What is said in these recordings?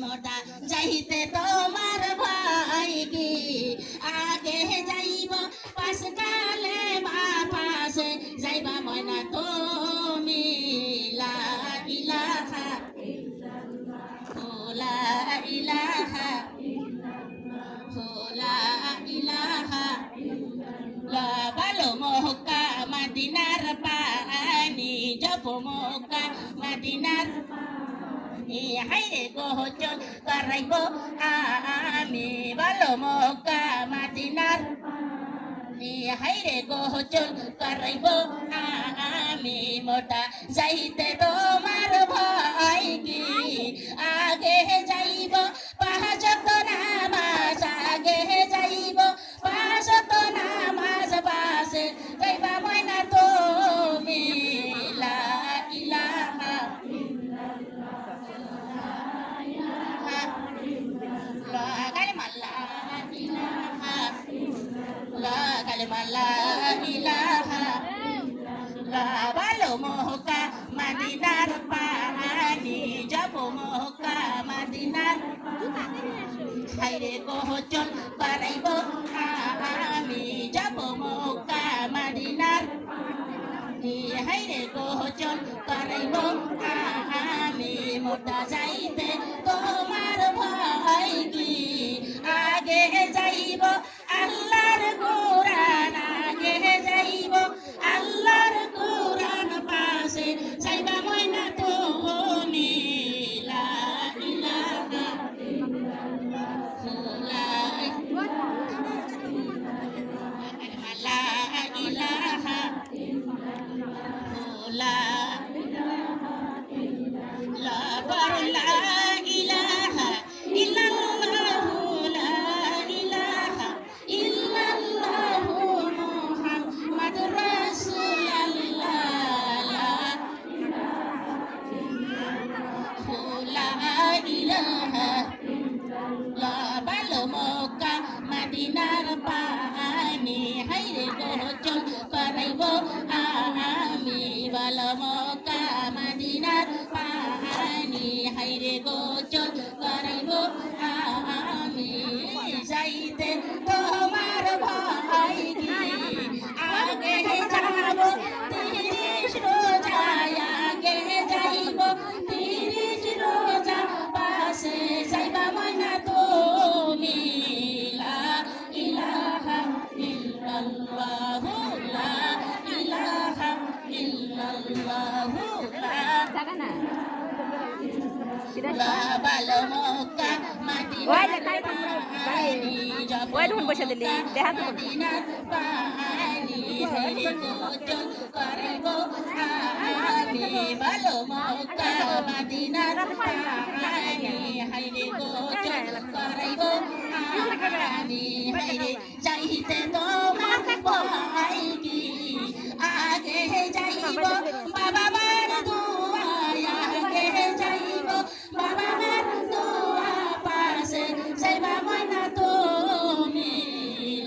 মোটা যাইতে তোমার ভাই কি আগে যাইব পাশকালে বাপাসে যাইবা ময়না তুমি লা ইলাহা লা ইলাহা লা ইলাহা লা ভালো মক্কা মদিনার পানি জপ মক্কা মদিনার হাইরে গোচল করাইব আমি ভালো মক্কা মদিনার হাইরে গোচল করাইব আমি মোটা যাইতে তোমার ভাই কি আগে যাইব পাঁচত নামাজ আগে যাইব পাঁচত নামাজ পাশে যাইবা ময়না তুমি লা ইলাহা লা কালিমা লা ইলাহা লা কালিমা লা ইলাহা লা ভালো মক্কা মদিনার পানি যাব মক্কা মদিনার হাইরে গোচল করাইব আমি যাব মক্কা মদিনার হাইরে গোচল করাইব আমি মোটা যাইতে তোমার ভাই কি আগে যাইব আল্লাহর কোরআন আগে যাইব আল্লাহর কোরআন পাশে যাইবা ময়না তুমি লা ইলাহা লা ইলাহা লা লা লা ইলাহা ইল্লাল্লাহু লা ইলাহা ইল্লাল্লাহু মুহাম্মাদুর রাসূলুল্লাহ লা ইলাহা লা ভালো মক্কা মদিনার পানি হাইরে গোচল করাইব আমি ভালো মক্কা মদিনার পানি হাইরে গোচল করাইব আমি যাইতে তোমার ভাই কি আগে যাব 30 রোজায় আগে যাইব 30 রোজা পাশে যাইবা ময়না তুমি লা ইলাহা ইল্লাল্লাহু লা ইলাহা ইল্লাল্লাহু লা ভালো মক্কা মদিনার পানি যাব মদিনার পানি হাইরে গোচল করাইব আমি ভালো মক্কা মদিনার পানি হাইরে গোচল করাইব আমি হাইরে যাইতে তোমার ভাই কি আগে যাইব বাবা মার দুয়া আগে যাইব বাবা মার দুয়া পাশে যাইবা ময়না তুমি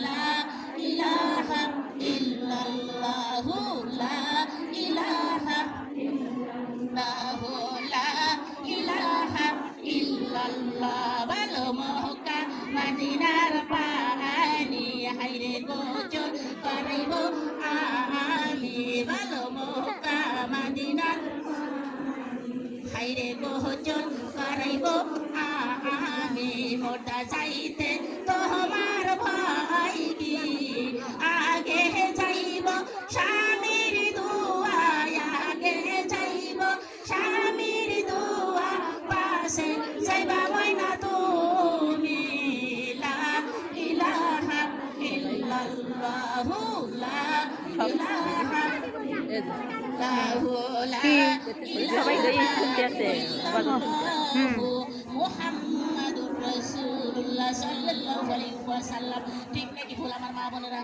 লা ইলাহা ইল্লাল্লাহু লা ইলাহা ইল্লাল্লাহু লা ইলাহা ইল্লাল্লাহ ভালো মক্কা মদিনার পানি হাইরে গোচল করাইব আমি ভালো মক্কা মদিনার হাইরে গোচল করাইব আমি মোটা যাইতে তোমার ভাই কি আগে যাইব স্বামীর দুয়া আগে যাইব স্বামীর দুয়া পাশে যাইবা ময়না তুমি লা ইলাহা ইল্লাল্লাহু লা ইলাহা মুহাম্মাদুর রাসূলুল্লাহ সাল্লাল্লাহু আলাইহি ওয়াসাল্লাম ঠিক নাকি ভুল আমার মা বোনেরা